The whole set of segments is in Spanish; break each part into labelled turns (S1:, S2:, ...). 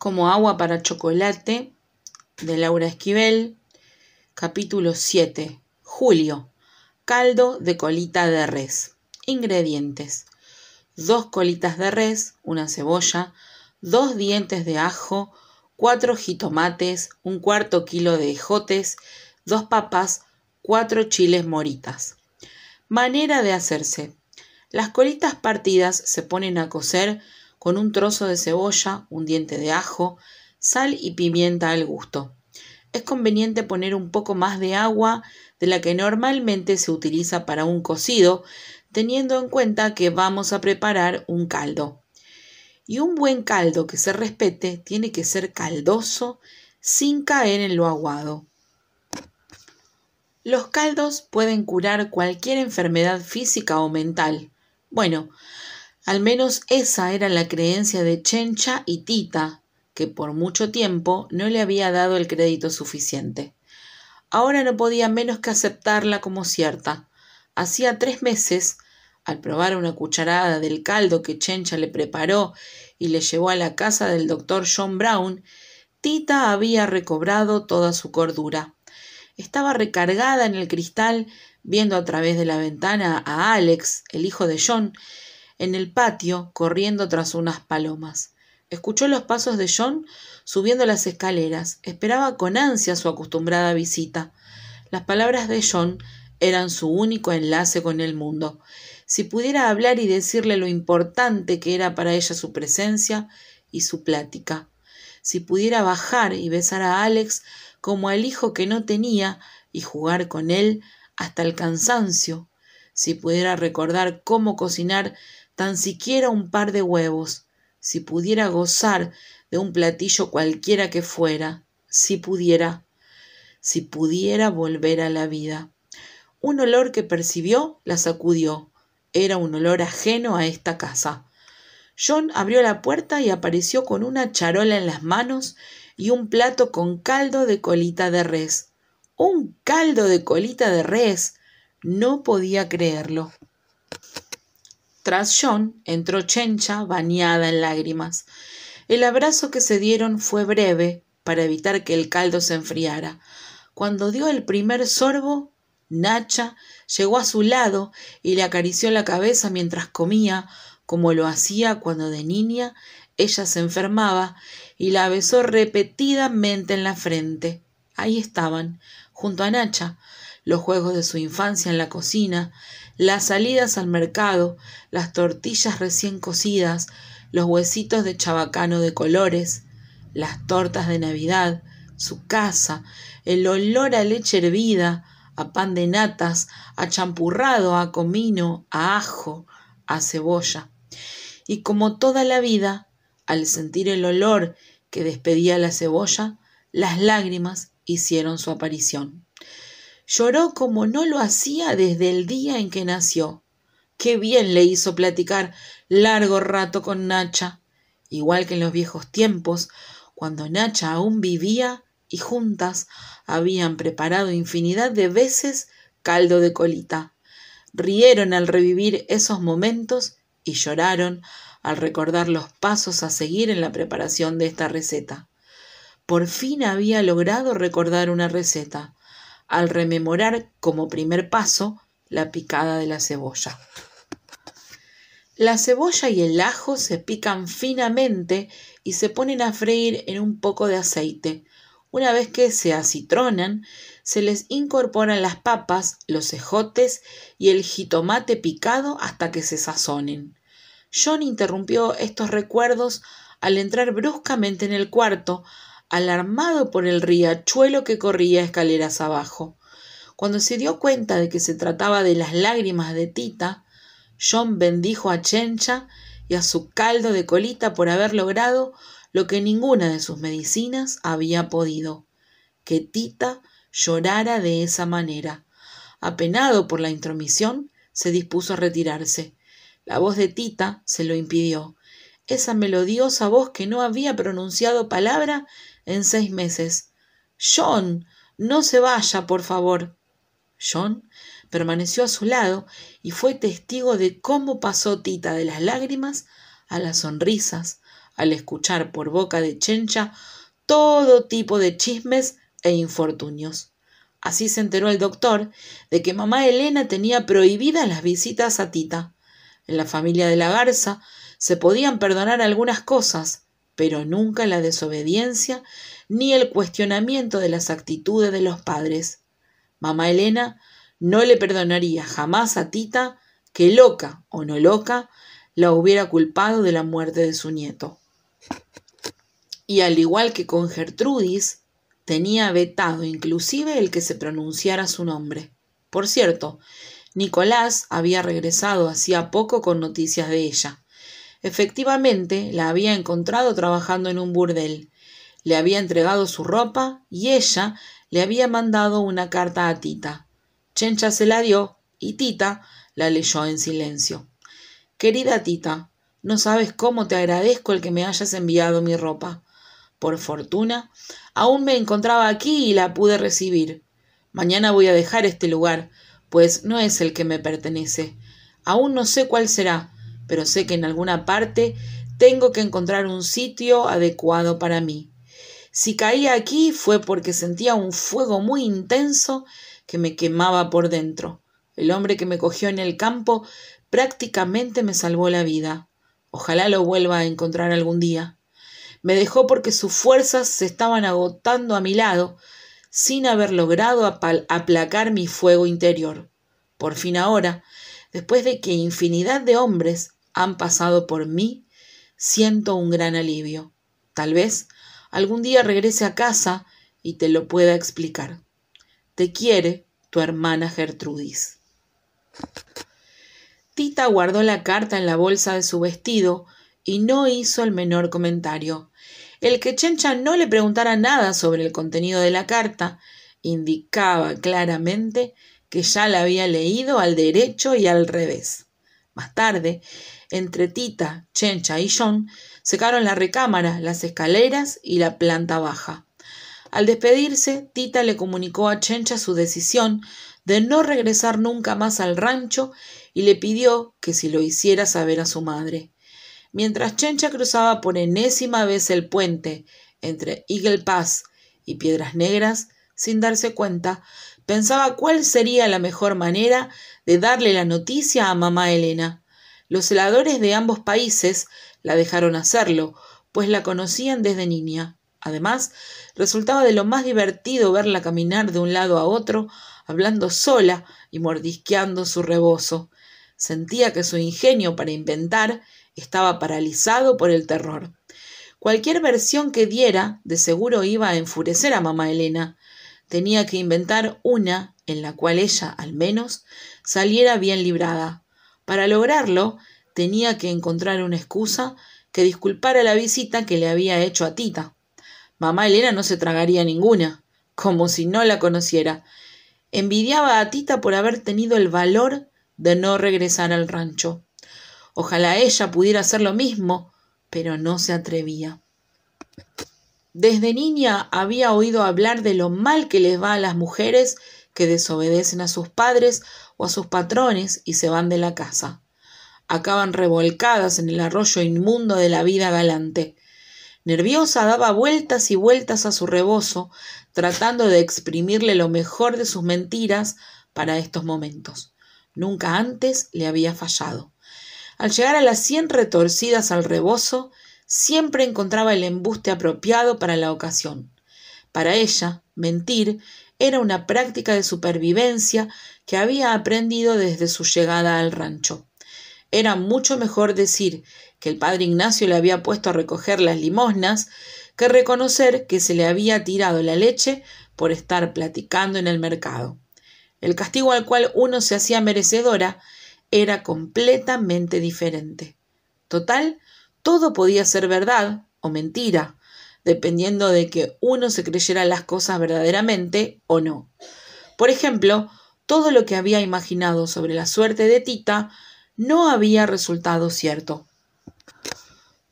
S1: Como agua para chocolate, de Laura Esquivel. Capítulo 7. Julio. Caldo de colita de res. Ingredientes: 2 colitas de res, una cebolla, 2 dientes de ajo, 4 jitomates, 1/4 kilo de ejotes, 2 papas, 4 chiles moritas. Manera de hacerse: las colitas partidas se ponen a cocer con un trozo de cebolla, un diente de ajo, sal y pimienta al gusto. Es conveniente poner un poco más de agua de la que normalmente se utiliza para un cocido, teniendo en cuenta que vamos a preparar un caldo. Y un buen caldo que se respete tiene que ser caldoso, sin caer en lo aguado. Los caldos pueden curar cualquier enfermedad física o mental. Bueno, al menos esa era la creencia de Chencha y Tita, que por mucho tiempo no le había dado el crédito suficiente. Ahora no podía menos que aceptarla como cierta. Hacía 3 meses, al probar una cucharada del caldo que Chencha le preparó y le llevó a la casa del doctor John Brown, Tita había recobrado toda su cordura. Estaba recargada en el cristal, viendo a través de la ventana a Alex, el hijo de John, en el patio, corriendo tras unas palomas. Escuchó los pasos de John subiendo las escaleras. Esperaba con ansia su acostumbrada visita. Las palabras de John eran su único enlace con el mundo. Si pudiera hablar y decirle lo importante que era para ella su presencia y su plática. Si pudiera bajar y besar a Alex como al hijo que no tenía y jugar con él hasta el cansancio. Si pudiera recordar cómo cocinar tan siquiera un par de huevos, si pudiera gozar de un platillo cualquiera que fuera, si pudiera volver a la vida. Un olor que percibió la sacudió. Era un olor ajeno a esta casa. John abrió la puerta y apareció con una charola en las manos y un plato con caldo de colita de res. ¡Un caldo de colita de res! No podía creerlo. Tras John entró Chencha, bañada en lágrimas. El abrazo que se dieron fue breve, para evitar que el caldo se enfriara. Cuando dio el primer sorbo, Nacha llegó a su lado y le acarició la cabeza mientras comía, como lo hacía cuando de niña ella se enfermaba, y la besó repetidamente en la frente. Ahí estaban, junto a Nacha, los juegos de su infancia en la cocina, las salidas al mercado, las tortillas recién cocidas, los huesitos de chabacano de colores, las tortas de Navidad, su casa, el olor a leche hervida, a pan de natas, a champurrado, a comino, a ajo, a cebolla. Y como toda la vida, al sentir el olor que despedía la cebolla, las lágrimas hicieron su aparición. Lloró como no lo hacía desde el día en que nació. Qué bien le hizo platicar largo rato con Nacha, igual que en los viejos tiempos, cuando Nacha aún vivía y juntas habían preparado infinidad de veces caldo de colita. Rieron al revivir esos momentos y lloraron al recordar los pasos a seguir en la preparación de esta receta. Por fin había logrado recordar una receta, al rememorar como primer paso la picada de la cebolla. La cebolla y el ajo se pican finamente y se ponen a freír en un poco de aceite. Una vez que se acitronan, se les incorporan las papas, los ejotes y el jitomate picado hasta que se sazonen. John interrumpió estos recuerdos al entrar bruscamente en el cuarto, alarmado por el riachuelo que corría escaleras abajo. Cuando se dio cuenta de que se trataba de las lágrimas de Tita, John bendijo a Chencha y a su caldo de colita por haber logrado lo que ninguna de sus medicinas había podido, que Tita llorara de esa manera. Apenado por la intromisión, se dispuso a retirarse. La voz de Tita se lo impidió. Esa melodiosa voz que no había pronunciado palabra en 6 meses. «John, no se vaya, por favor». John permaneció a su lado y fue testigo de cómo pasó Tita de las lágrimas a las sonrisas, al escuchar por boca de Chencha todo tipo de chismes e infortunios. Así se enteró el doctor de que mamá Elena tenía prohibidas las visitas a Tita. En la familia de la Garza se podían perdonar algunas cosas, pero nunca la desobediencia ni el cuestionamiento de las actitudes de los padres. Mamá Elena no le perdonaría jamás a Tita que, loca o no loca, la hubiera culpado de la muerte de su nieto. Y al igual que con Gertrudis, tenía vetado inclusive el que se pronunciara su nombre. Por cierto, Nicolás había regresado hacía poco con noticias de ella. Efectivamente, la había encontrado trabajando en un burdel. Le había entregado su ropa y ella le había mandado una carta a Tita. Chencha se la dio y Tita la leyó en silencio. Querida Tita, no sabes cómo te agradezco el que me hayas enviado mi ropa. Por fortuna, aún me encontraba aquí y la pude recibir. Mañana voy a dejar este lugar, pues no es el que me pertenece. Aún no sé cuál será, pero sé que en alguna parte tengo que encontrar un sitio adecuado para mí. Si caí aquí fue porque sentía un fuego muy intenso que me quemaba por dentro. El hombre que me cogió en el campo prácticamente me salvó la vida. Ojalá lo vuelva a encontrar algún día. Me dejó porque sus fuerzas se estaban agotando a mi lado, sin haber logrado aplacar mi fuego interior. Por fin ahora, después de que infinidad de hombres han pasado por mí, siento un gran alivio. Tal vez algún día regrese a casa y te lo pueda explicar. Te quiere tu hermana Gertrudis. Tita guardó la carta en la bolsa de su vestido y no hizo el menor comentario. El que Chencha no le preguntara nada sobre el contenido de la carta indicaba claramente que ya la había leído al derecho y al revés. Más tarde, entre Tita, Chencha y John, secaron la recámara, las escaleras y la planta baja. Al despedirse, Tita le comunicó a Chencha su decisión de no regresar nunca más al rancho y le pidió que si lo hiciera saber a su madre. Mientras Chencha cruzaba por enésima vez el puente entre Eagle Pass y Piedras Negras, sin darse cuenta, pensaba cuál sería la mejor manera de darle la noticia a mamá Elena. Los celadores de ambos países la dejaron hacerlo, pues la conocían desde niña. Además, resultaba de lo más divertido verla caminar de un lado a otro, hablando sola y mordisqueando su rebozo. Sentía que su ingenio para inventar estaba paralizado por el terror. Cualquier versión que diera, de seguro iba a enfurecer a mamá Elena. Tenía que inventar una en la cual ella, al menos, saliera bien librada. Para lograrlo, tenía que encontrar una excusa que disculpara la visita que le había hecho a Tita. Mamá Elena no se tragaría ninguna, como si no la conociera. Envidiaba a Tita por haber tenido el valor de no regresar al rancho. Ojalá ella pudiera hacer lo mismo, pero no se atrevía. Desde niña había oído hablar de lo mal que les va a las mujeres que desobedecen a sus padres o a sus patrones y se van de la casa. Acaban revolcadas en el arroyo inmundo de la vida galante. Nerviosa daba vueltas y vueltas a su rebozo, tratando de exprimirle lo mejor de sus mentiras para estos momentos. Nunca antes le había fallado. Al llegar a las 100 retorcidas al rebozo, siempre encontraba el embuste apropiado para la ocasión. Para ella, mentir era una práctica de supervivencia que había aprendido desde su llegada al rancho. Era mucho mejor decir que el padre Ignacio le había puesto a recoger las limosnas que reconocer que se le había tirado la leche por estar platicando en el mercado. El castigo al cual uno se hacía merecedora era completamente diferente. Total, todo podía ser verdad o mentira, dependiendo de que uno se creyera las cosas verdaderamente o no. Por ejemplo, todo lo que había imaginado sobre la suerte de Tita no había resultado cierto.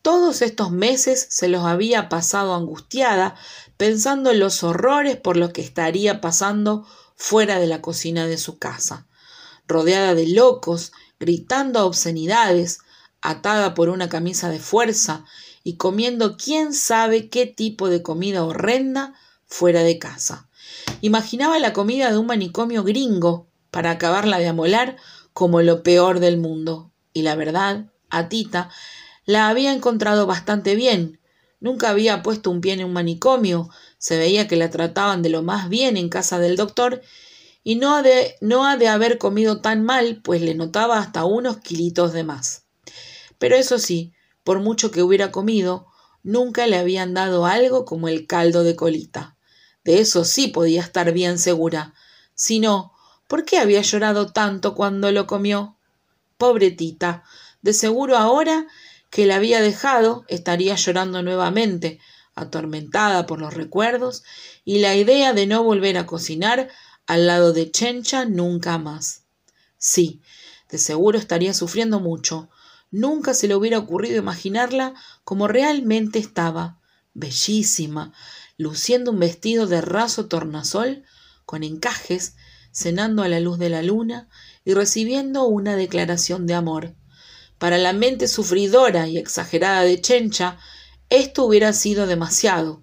S1: Todos estos meses se los había pasado angustiada, pensando en los horrores por los que estaría pasando fuera de la cocina de su casa, rodeada de locos, gritando obscenidades, atada por una camisa de fuerza y comiendo quién sabe qué tipo de comida horrenda fuera de casa. Imaginaba la comida de un manicomio gringo para acabarla de amolar como lo peor del mundo. Y la verdad, a Tita la había encontrado bastante bien. Nunca había puesto un pie en un manicomio, se veía que la trataban de lo más bien en casa del doctor, y no ha de haber comido tan mal, pues le notaba hasta unos kilitos de más. Pero eso sí, por mucho que hubiera comido, nunca le habían dado algo como el caldo de colita. De eso sí podía estar bien segura. Si no, ¿por qué había llorado tanto cuando lo comió? Pobre Tita, de seguro ahora que la había dejado estaría llorando nuevamente, atormentada por los recuerdos y la idea de no volver a cocinar al lado de Chencha nunca más. Sí, de seguro estaría sufriendo mucho. Nunca se le hubiera ocurrido imaginarla como realmente estaba, bellísima, luciendo un vestido de raso tornasol con encajes, cenando a la luz de la luna y recibiendo una declaración de amor. Para la mente sufridora y exagerada de Chencha, esto hubiera sido demasiado.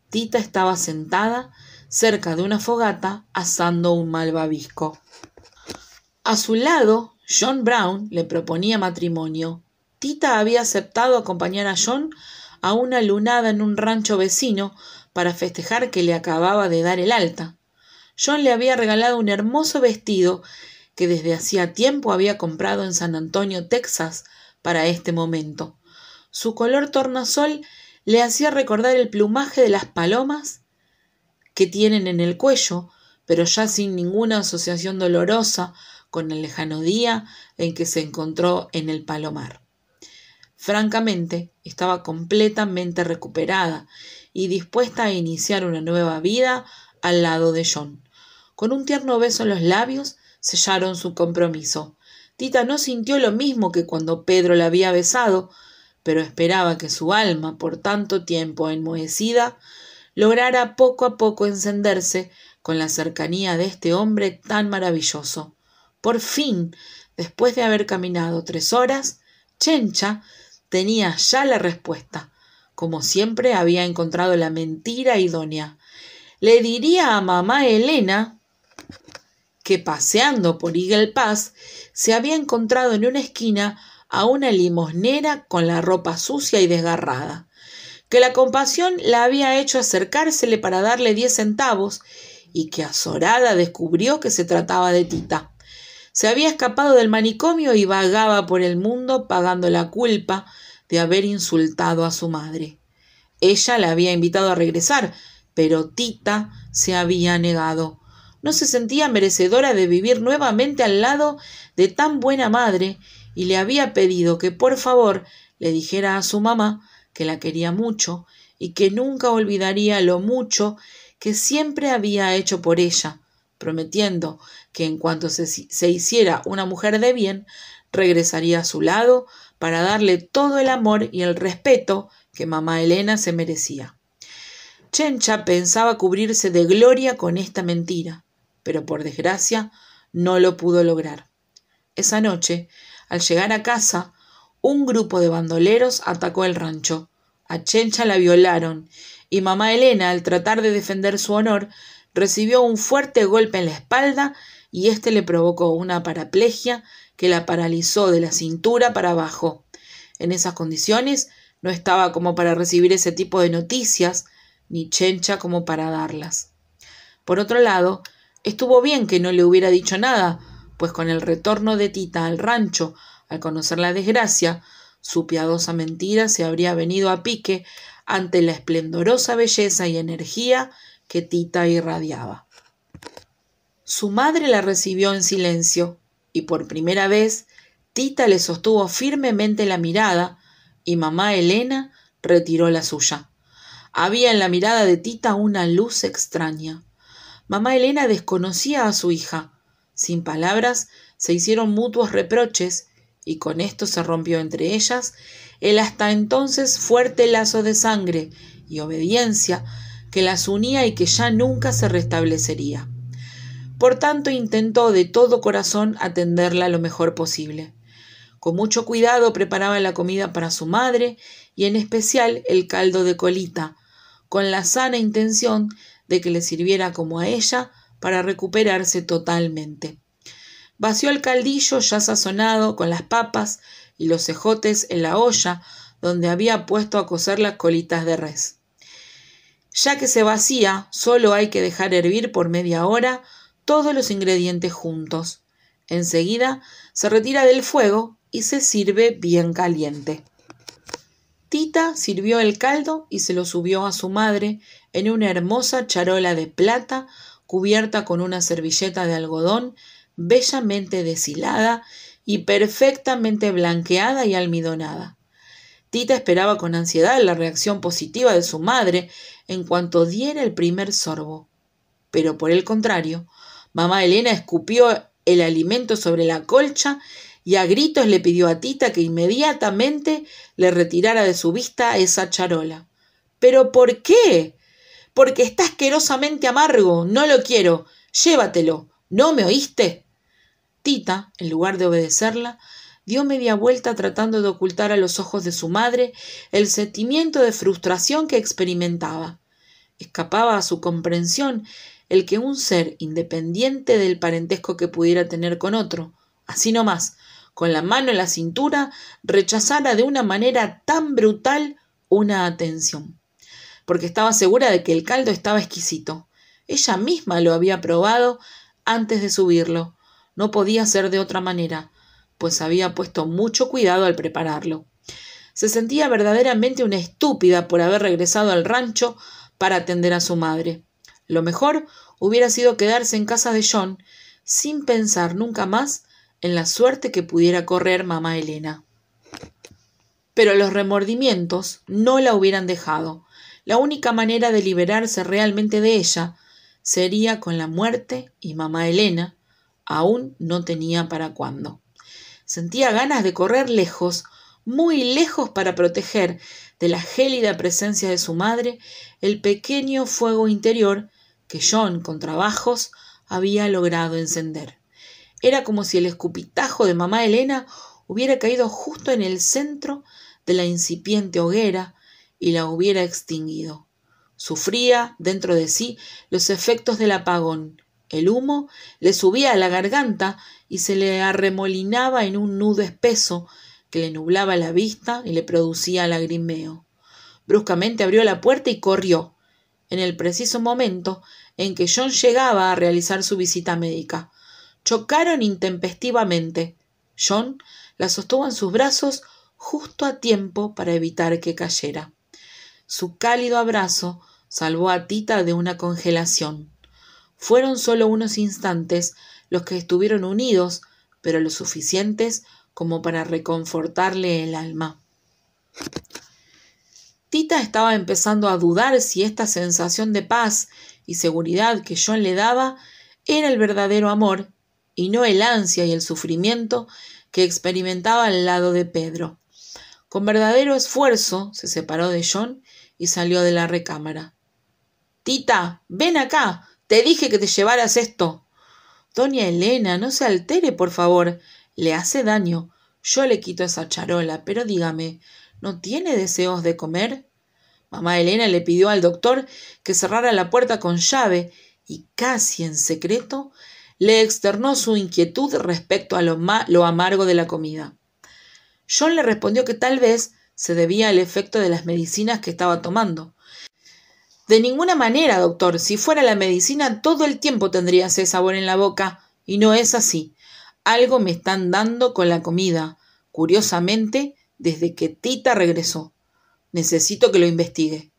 S1: Tita estaba sentada cerca de una fogata asando un malvavisco. A su lado, John Brown le proponía matrimonio. Tita había aceptado acompañar a John a una lunada en un rancho vecino para festejar que le acababa de dar el alta. John le había regalado un hermoso vestido que desde hacía tiempo había comprado en San Antonio, Texas, para este momento. Su color tornasol le hacía recordar el plumaje de las palomas que tienen en el cuello, pero ya sin ninguna asociación dolorosa con el lejano día en que se encontró en el palomar. Francamente, estaba completamente recuperada y dispuesta a iniciar una nueva vida al lado de John. Con un tierno beso en los labios, sellaron su compromiso. Tita no sintió lo mismo que cuando Pedro la había besado, pero esperaba que su alma, por tanto tiempo enmohecida, lograra poco a poco encenderse con la cercanía de este hombre tan maravilloso. Por fin, después de haber caminado 3 horas, Chencha tenía ya la respuesta. Como siempre, había encontrado la mentira idónea. Le diría a mamá Elena que paseando por Eagle Pass se había encontrado en una esquina a una limosnera con la ropa sucia y desgarrada, que la compasión la había hecho acercársele para darle 10 centavos y que azorada descubrió que se trataba de Tita. Se había escapado del manicomio y vagaba por el mundo pagando la culpa de haber insultado a su madre. Ella la había invitado a regresar, pero Tita se había negado. No se sentía merecedora de vivir nuevamente al lado de tan buena madre y le había pedido que por favor le dijera a su mamá que la quería mucho y que nunca olvidaría lo mucho que siempre había hecho por ella, prometiendo que en cuanto se hiciera una mujer de bien, regresaría a su lado para darle todo el amor y el respeto que mamá Elena se merecía. Chencha pensaba cubrirse de gloria con esta mentira, pero por desgracia no lo pudo lograr. Esa noche, al llegar a casa, un grupo de bandoleros atacó el rancho. A Chencha la violaron y mamá Elena, al tratar de defender su honor, recibió un fuerte golpe en la espalda y éste le provocó una paraplegia que la paralizó de la cintura para abajo. En esas condiciones no estaba como para recibir ese tipo de noticias, ni Chencha como para darlas. Por otro lado, estuvo bien que no le hubiera dicho nada, pues con el retorno de Tita al rancho, al conocer la desgracia, su piadosa mentira se habría venido a pique ante la esplendorosa belleza y energía que Tita irradiaba. Su madre la recibió en silencio, y por primera vez Tita le sostuvo firmemente la mirada, y mamá Elena retiró la suya. Había en la mirada de Tita una luz extraña. Mamá Elena desconocía a su hija. Sin palabras se hicieron mutuos reproches, y con esto se rompió entre ellas el hasta entonces fuerte lazo de sangre y obediencia que las unía y que ya nunca se restablecería. Por tanto, intentó de todo corazón atenderla lo mejor posible. Con mucho cuidado preparaba la comida para su madre y en especial el caldo de colita, con la sana intención de que le sirviera como a ella para recuperarse totalmente. Vació el caldillo ya sazonado con las papas y los ejotes en la olla donde había puesto a cocer las colitas de res. Ya que se vacía, solo hay que dejar hervir por media hora todos los ingredientes juntos. Enseguida se retira del fuego y se sirve bien caliente. Tita sirvió el caldo y se lo subió a su madre en una hermosa charola de plata cubierta con una servilleta de algodón bellamente deshilada y perfectamente blanqueada y almidonada. Tita esperaba con ansiedad la reacción positiva de su madre en cuanto diera el primer sorbo. Pero por el contrario, mamá Elena escupió el alimento sobre la colcha y a gritos le pidió a Tita que inmediatamente le retirara de su vista esa charola. ¿Pero por qué? Porque está asquerosamente amargo, no lo quiero, llévatelo, ¿no me oíste? Tita, en lugar de obedecerla, dio media vuelta tratando de ocultar a los ojos de su madre el sentimiento de frustración que experimentaba. Escapaba a su comprensión el que un ser independiente del parentesco que pudiera tener con otro, así nomás, con la mano en la cintura, rechazara de una manera tan brutal una atención. Porque estaba segura de que el caldo estaba exquisito. Ella misma lo había probado antes de subirlo. No podía ser de otra manera, pues había puesto mucho cuidado al prepararlo. Se sentía verdaderamente una estúpida por haber regresado al rancho para atender a su madre. Lo mejor hubiera sido quedarse en casa de John sin pensar nunca más en la suerte que pudiera correr mamá Elena. Pero los remordimientos no la hubieran dejado. La única manera de liberarse realmente de ella sería con la muerte y mamá Elena aún no tenía para cuándo. Sentía ganas de correr lejos, muy lejos para proteger de la gélida presencia de su madre el pequeño fuego interior que John, con trabajos, había logrado encender. Era como si el escupitajo de mamá Elena hubiera caído justo en el centro de la incipiente hoguera y la hubiera extinguido. Sufría dentro de sí los efectos del apagón. El humo le subía a la garganta y se le arremolinaba en un nudo espeso que le nublaba la vista y le producía lagrimeo. Bruscamente abrió la puerta y corrió, en el preciso momento en que John llegaba a realizar su visita médica. Chocaron intempestivamente. John la sostuvo en sus brazos justo a tiempo para evitar que cayera. Su cálido abrazo salvó a Tita de una congelación. Fueron solo unos instantes los que estuvieron unidos, pero lo suficientes como para reconfortarle el alma. Tita estaba empezando a dudar si esta sensación de paz y seguridad que John le daba era el verdadero amor y no el ansia y el sufrimiento que experimentaba al lado de Pedro. Con verdadero esfuerzo se separó de John y salió de la recámara. «Tita, ven acá, te dije que te llevaras esto». «Doña Elena, no se altere, por favor, le hace daño. Yo le quito esa charola, pero dígame, ¿no tiene deseos de comer?» Mamá Elena le pidió al doctor que cerrara la puerta con llave y casi en secreto le externó su inquietud respecto a lo amargo de la comida. John le respondió que tal vez se debía al efecto de las medicinas que estaba tomando. «De ninguna manera, doctor. Si fuera la medicina, todo el tiempo tendría ese sabor en la boca. Y no es así. Algo me están dando con la comida. Curiosamente, desde que Tita regresó. Necesito que lo investigue».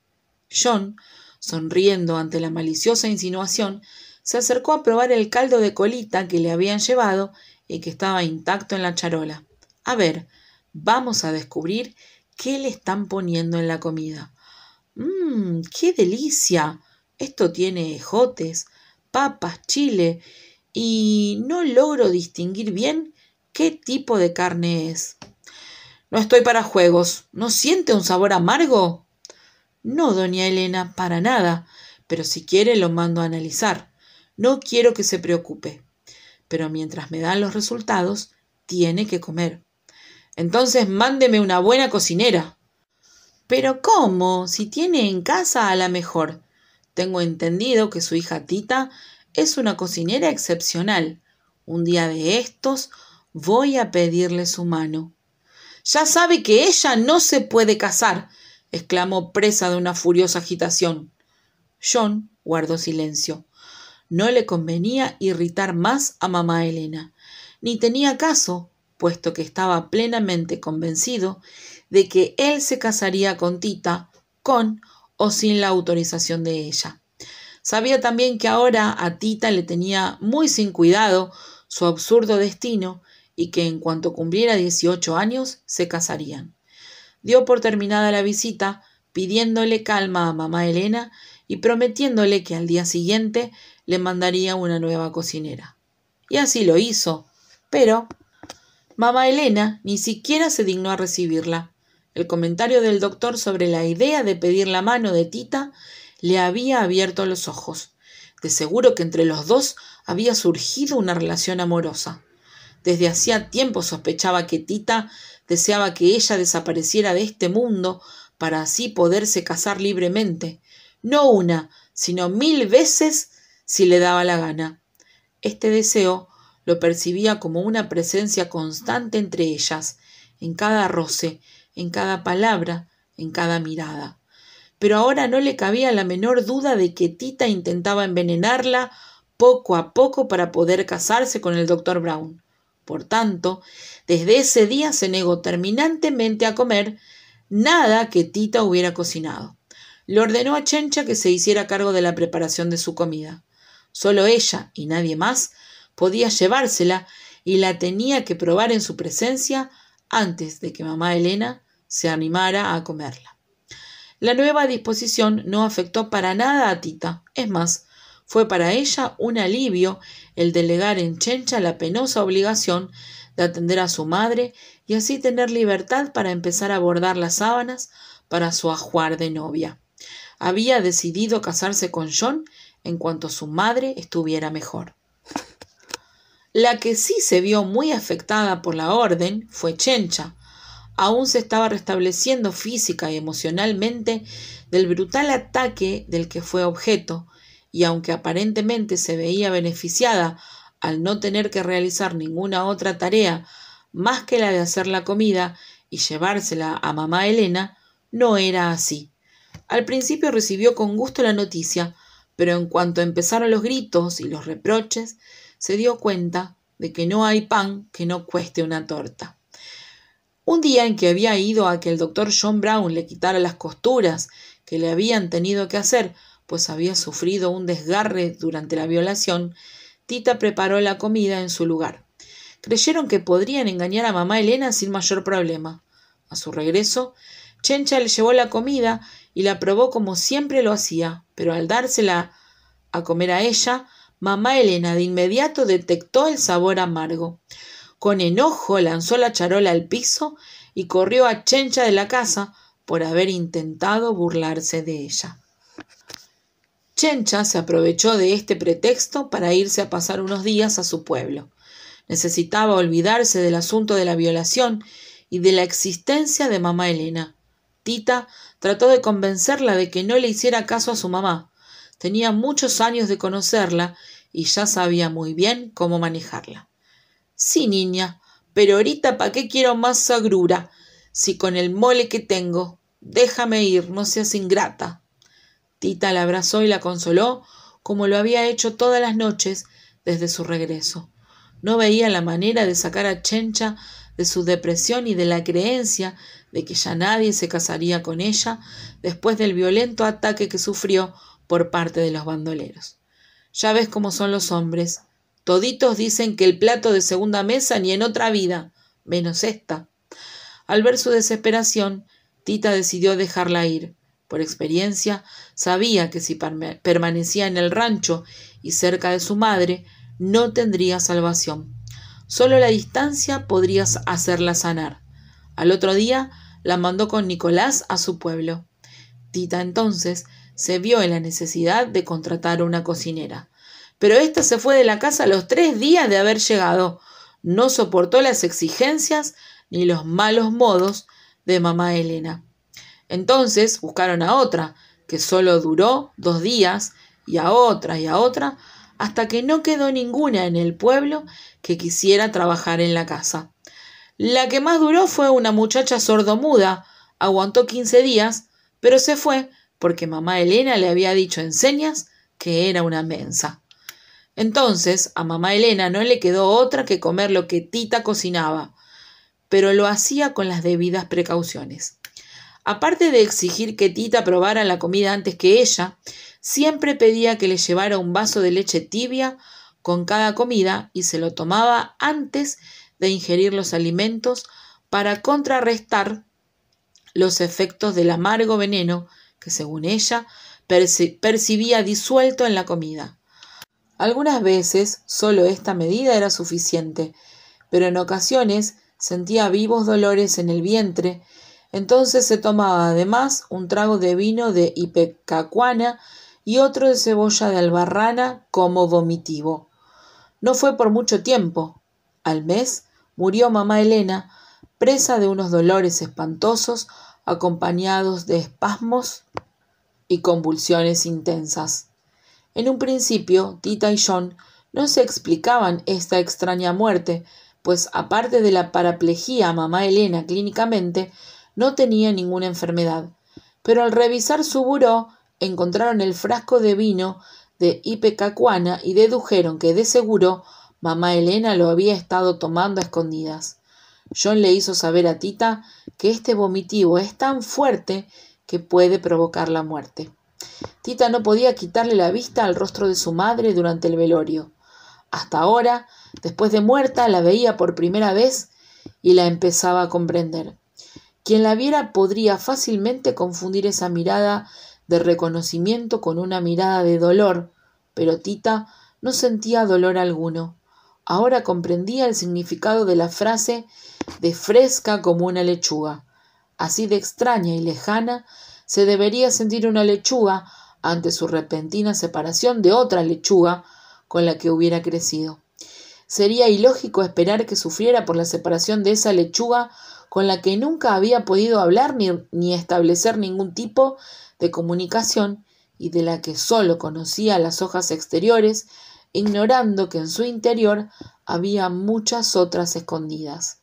S1: John, sonriendo ante la maliciosa insinuación, se acercó a probar el caldo de colita que le habían llevado y que estaba intacto en la charola. «A ver, vamos a descubrir qué le están poniendo en la comida». ¡Qué delicia! Esto tiene ejotes, papas, chile, y no logro distinguir bien qué tipo de carne es. «No estoy para juegos. ¿No siente un sabor amargo?» «No, doña Elena, para nada, pero si quiere lo mando a analizar. No quiero que se preocupe. Pero mientras me dan los resultados, tiene que comer». «Entonces mándeme una buena cocinera». —¿Pero cómo? Si tiene en casa a la mejor. Tengo entendido que su hija Tita es una cocinera excepcional. Un día de estos voy a pedirle su mano. —Ya sabe que ella no se puede casar —exclamó presa de una furiosa agitación. John guardó silencio. No le convenía irritar más a mamá Elena, ni tenía caso, puesto que estaba plenamente convencido de que él se casaría con Tita, con o sin la autorización de ella. Sabía también que ahora a Tita le tenía muy sin cuidado su absurdo destino y que en cuanto cumpliera 18 años se casarían. Dio por terminada la visita, pidiéndole calma a mamá Elena y prometiéndole que al día siguiente le mandaría una nueva cocinera. Y así lo hizo, pero mamá Elena ni siquiera se dignó a recibirla. El comentario del doctor sobre la idea de pedir la mano de Tita le había abierto los ojos. De seguro que entre los dos había surgido una relación amorosa. Desde hacía tiempo sospechaba que Tita deseaba que ella desapareciera de este mundo para así poderse casar libremente, no una, sino 1000 veces si le daba la gana. Este deseo lo percibía como una presencia constante entre ellas, en cada roce, en cada palabra, en cada mirada. Pero ahora no le cabía la menor duda de que Tita intentaba envenenarla poco a poco para poder casarse con el doctor Brown. Por tanto, desde ese día se negó terminantemente a comer nada que Tita hubiera cocinado. Le ordenó a Chencha que se hiciera cargo de la preparación de su comida. Solo ella y nadie más podía llevársela y la tenía que probar en su presencia antes de que mamá Elena se animara a comerla. La nueva disposición no afectó para nada a Tita. Es más, fue para ella un alivio el delegar en Chencha la penosa obligación de atender a su madre y así tener libertad para empezar a bordar las sábanas para su ajuar de novia. Había decidido casarse con John en cuanto su madre estuviera mejor. La que sí se vio muy afectada por la orden fue Chencha. Aún se estaba restableciendo física y emocionalmente del brutal ataque del que fue objeto, y aunque aparentemente se veía beneficiada al no tener que realizar ninguna otra tarea más que la de hacer la comida y llevársela a mamá Elena, no era así. Al principio recibió con gusto la noticia, pero en cuanto empezaron los gritos y los reproches, se dio cuenta de que no hay pan que no cueste una torta. Un día en que había ido a que el doctor John Brown le quitara las costuras que le habían tenido que hacer, pues había sufrido un desgarre durante la violación, Tita preparó la comida en su lugar. Creyeron que podrían engañar a mamá Elena sin mayor problema. A su regreso, Chencha le llevó la comida y la probó como siempre lo hacía, pero al dársela a comer a ella, mamá Elena de inmediato detectó el sabor amargo. Con enojo lanzó la charola al piso y corrió a Chencha de la casa por haber intentado burlarse de ella. Chencha se aprovechó de este pretexto para irse a pasar unos días a su pueblo. Necesitaba olvidarse del asunto de la violación y de la existencia de mamá Elena. Tita trató de convencerla de que no le hiciera caso a su mamá. Tenía muchos años de conocerla y ya sabía muy bien cómo manejarla. Sí, niña, pero ahorita ¿pa' qué quiero más agrura? Si con el mole que tengo. Déjame ir, no seas ingrata. Tita la abrazó y la consoló como lo había hecho todas las noches desde su regreso. No veía la manera de sacar a Chencha de su depresión y de la creencia de que ya nadie se casaría con ella después del violento ataque que sufrió por parte de los bandoleros. Ya ves cómo son los hombres. Toditos dicen que el plato de segunda mesa ni en otra vida, menos esta. Al ver su desesperación, Tita decidió dejarla ir. Por experiencia, sabía que si permanecía en el rancho y cerca de su madre, no tendría salvación. Solo la distancia podría hacerla sanar. Al otro día, la mandó con Nicolás a su pueblo. Tita entonces se vio en la necesidad de contratar una cocinera. Pero ésta se fue de la casa a los 3 días de haber llegado. No soportó las exigencias ni los malos modos de mamá Elena. Entonces buscaron a otra, que solo duró 2 días, y a otra, hasta que no quedó ninguna en el pueblo que quisiera trabajar en la casa. La que más duró fue una muchacha sordomuda, aguantó 15 días, pero se fue porque mamá Elena le había dicho en señas que era una mensa. Entonces a mamá Elena no le quedó otra que comer lo que Tita cocinaba, pero lo hacía con las debidas precauciones. Aparte de exigir que Tita probara la comida antes que ella, siempre pedía que le llevara un vaso de leche tibia con cada comida y se lo tomaba antes de ingerir los alimentos para contrarrestar los efectos del amargo veneno que, según ella, percibía disuelto en la comida. Algunas veces solo esta medida era suficiente, pero en ocasiones sentía vivos dolores en el vientre. Entonces se tomaba además un trago de vino de ipecacuana y otro de cebolla de albarrana como vomitivo. No fue por mucho tiempo. Al mes murió mamá Elena, presa de unos dolores espantosos acompañados de espasmos y convulsiones intensas. En un principio, Tita y John no se explicaban esta extraña muerte, pues aparte de la paraplejía mamá Elena clínicamente, no tenía ninguna enfermedad. Pero al revisar su buró, encontraron el frasco de vino de ipecacuana y dedujeron que de seguro mamá Elena lo había estado tomando a escondidas. John le hizo saber a Tita que este vomitivo es tan fuerte que puede provocar la muerte. Tita no podía quitarle la vista al rostro de su madre durante el velorio. Hasta ahora, después de muerta, la veía por primera vez y la empezaba a comprender. Quien la viera podría fácilmente confundir esa mirada de reconocimiento con una mirada de dolor, pero Tita no sentía dolor alguno. Ahora comprendía el significado de la frase de fresca como una lechuga. Así de extraña y lejana se debería sentir una lechuga ante su repentina separación de otra lechuga con la que hubiera crecido. Sería ilógico esperar que sufriera por la separación de esa lechuga con la que nunca había podido hablar ni establecer ningún tipo de comunicación y de la que sólo conocía las hojas exteriores, ignorando que en su interior había muchas otras escondidas.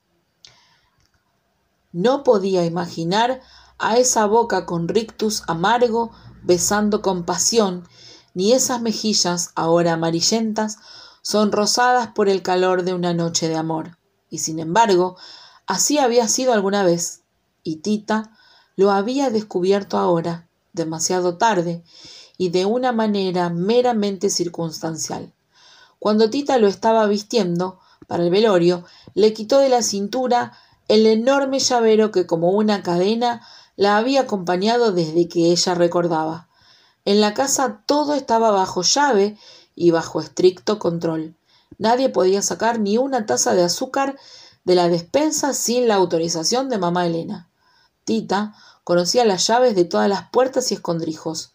S1: No podía imaginar a esa boca con rictus amargo besando con pasión, ni esas mejillas ahora amarillentas sonrosadas por el calor de una noche de amor. Y sin embargo, así había sido alguna vez, y Tita lo había descubierto ahora, demasiado tarde, y de una manera meramente circunstancial. Cuando Tita lo estaba vistiendo para el velorio, le quitó de la cintura el enorme llavero que como una cadena la había acompañado desde que ella recordaba. En la casa todo estaba bajo llave y bajo estricto control. Nadie podía sacar ni una taza de azúcar de la despensa sin la autorización de mamá Elena. Tita conocía las llaves de todas las puertas y escondrijos,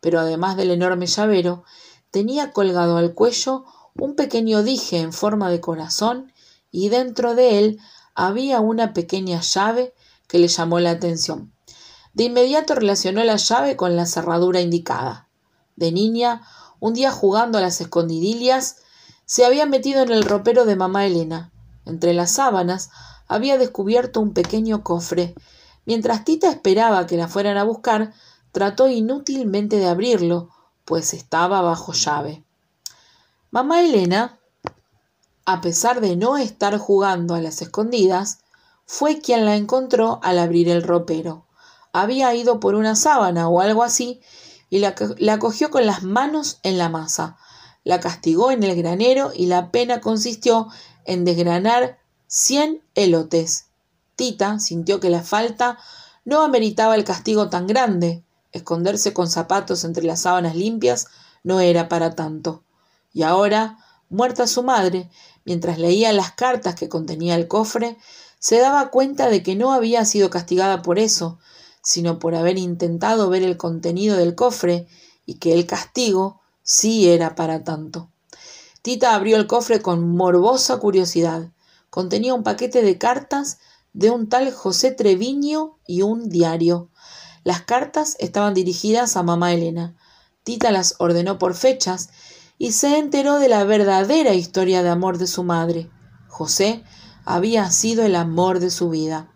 S1: pero además del enorme llavero, tenía colgado al cuello un pequeño dije en forma de corazón y dentro de él había una pequeña llave que le llamó la atención. De inmediato relacionó la llave con la cerradura indicada. De niña, un día jugando a las escondidillas, se había metido en el ropero de mamá Elena. Entre las sábanas había descubierto un pequeño cofre. Mientras Tita esperaba que la fueran a buscar, trató inútilmente de abrirlo, pues estaba bajo llave. Mamá Elena, a pesar de no estar jugando a las escondidas, fue quien la encontró al abrir el ropero. Había ido por una sábana o algo así y la cogió con las manos en la masa. La castigó en el granero y la pena consistió en desgranar 100 elotes. Tita sintió que la falta no ameritaba el castigo tan grande. Esconderse con zapatos entre las sábanas limpias no era para tanto. Y ahora, muerta su madre, mientras leía las cartas que contenía el cofre, se daba cuenta de que no había sido castigada por eso, sino por haber intentado ver el contenido del cofre y que el castigo sí era para tanto. Tita abrió el cofre con morbosa curiosidad. Contenía un paquete de cartas de un tal José Treviño y un diario. Las cartas estaban dirigidas a mamá Elena. Tita las ordenó por fechas y se enteró de la verdadera historia de amor de su madre. José había sido el amor de su vida.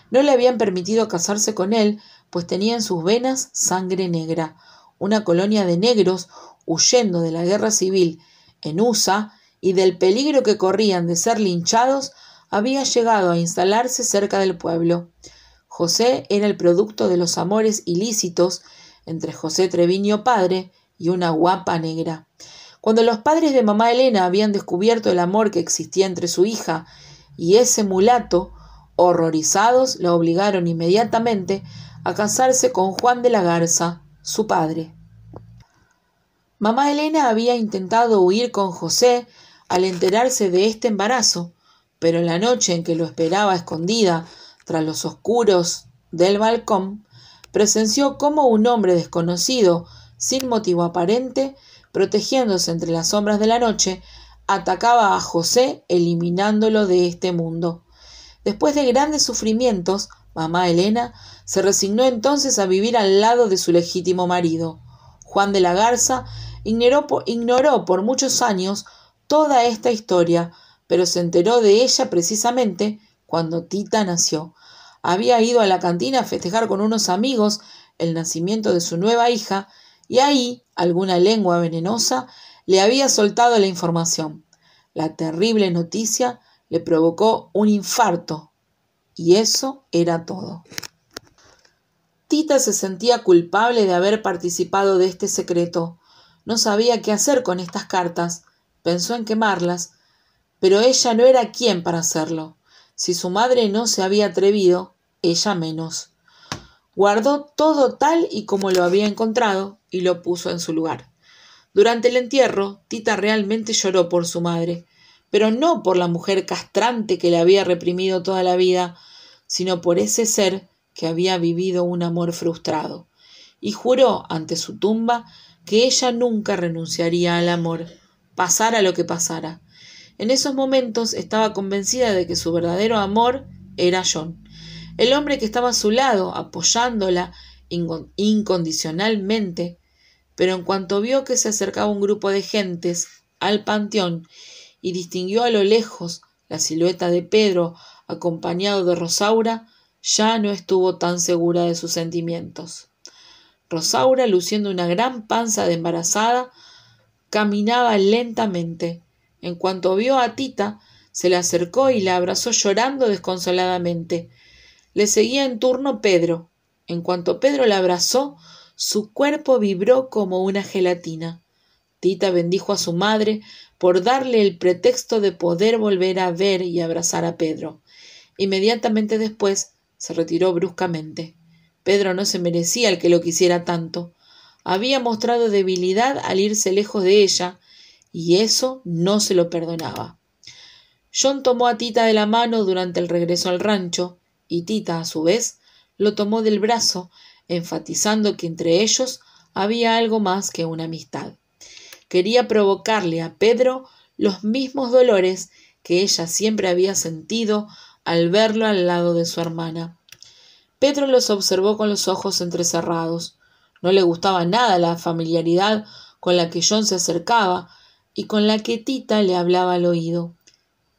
S1: No le habían permitido casarse con él, pues tenía en sus venas sangre negra. Una colonia de negros, huyendo de la guerra civil en USA y del peligro que corrían de ser linchados, había llegado a instalarse cerca del pueblo. José era el producto de los amores ilícitos entre José Treviño padre y una guapa negra. Cuando los padres de mamá Elena habían descubierto el amor que existía entre su hija y ese mulato, horrorizados, la obligaron inmediatamente a casarse con Juan de la Garza, su padre. Mamá Elena había intentado huir con José al enterarse de este embarazo, pero en la noche en que lo esperaba escondida tras los oscuros del balcón, presenció cómo un hombre desconocido, sin motivo aparente, protegiéndose entre las sombras de la noche, atacaba a José eliminándolo de este mundo. Después de grandes sufrimientos, mamá Elena se resignó entonces a vivir al lado de su legítimo marido. Juan de la Garza ignoró por muchos años toda esta historia, pero se enteró de ella precisamente cuando Tita nació. Había ido a la cantina a festejar con unos amigos el nacimiento de su nueva hija, y ahí alguna lengua venenosa le había soltado la información. La terrible noticia le provocó un infarto, y eso era todo. Tita se sentía culpable de haber participado de este secreto. No sabía qué hacer con estas cartas. Pensó en quemarlas, pero ella no era quien para hacerlo. Si su madre no se había atrevido, ella menos. Guardó todo tal y como lo había encontrado y lo puso en su lugar. Durante el entierro, Tita realmente lloró por su madre, pero no por la mujer castrante que le había reprimido toda la vida, sino por ese ser que había vivido un amor frustrado, y juró ante su tumba que ella nunca renunciaría al amor, pasara lo que pasara. En esos momentos estaba convencida de que su verdadero amor era John, el hombre que estaba a su lado, apoyándola incondicionalmente, pero en cuanto vio que se acercaba un grupo de gentes al panteón y distinguió a lo lejos la silueta de Pedro acompañado de Rosaura, ya no estuvo tan segura de sus sentimientos. Rosaura, luciendo una gran panza de embarazada, caminaba lentamente. En cuanto vio a Tita, se le acercó y la abrazó llorando desconsoladamente. Le seguía en turno Pedro. En cuanto Pedro la abrazó, su cuerpo vibró como una gelatina. Tita bendijo a su madre por darle el pretexto de poder volver a ver y abrazar a Pedro. Inmediatamente después se retiró bruscamente. Pedro no se merecía el que lo quisiera tanto. Había mostrado debilidad al irse lejos de ella, y eso no se lo perdonaba. John tomó a Tita de la mano durante el regreso al rancho, y Tita, a su vez, lo tomó del brazo, enfatizando que entre ellos había algo más que una amistad. Quería provocarle a Pedro los mismos dolores que ella siempre había sentido al verlo al lado de su hermana. Pedro los observó con los ojos entrecerrados. No le gustaba nada la familiaridad con la que John se acercaba y con la que Tita le hablaba al oído.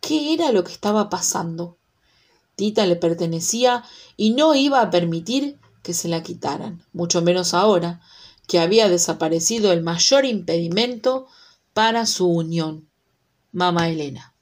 S1: ¿Qué era lo que estaba pasando? Tita le pertenecía y no iba a permitir que se la quitaran, mucho menos ahora, que había desaparecido el mayor impedimento para su unión, mamá Elena.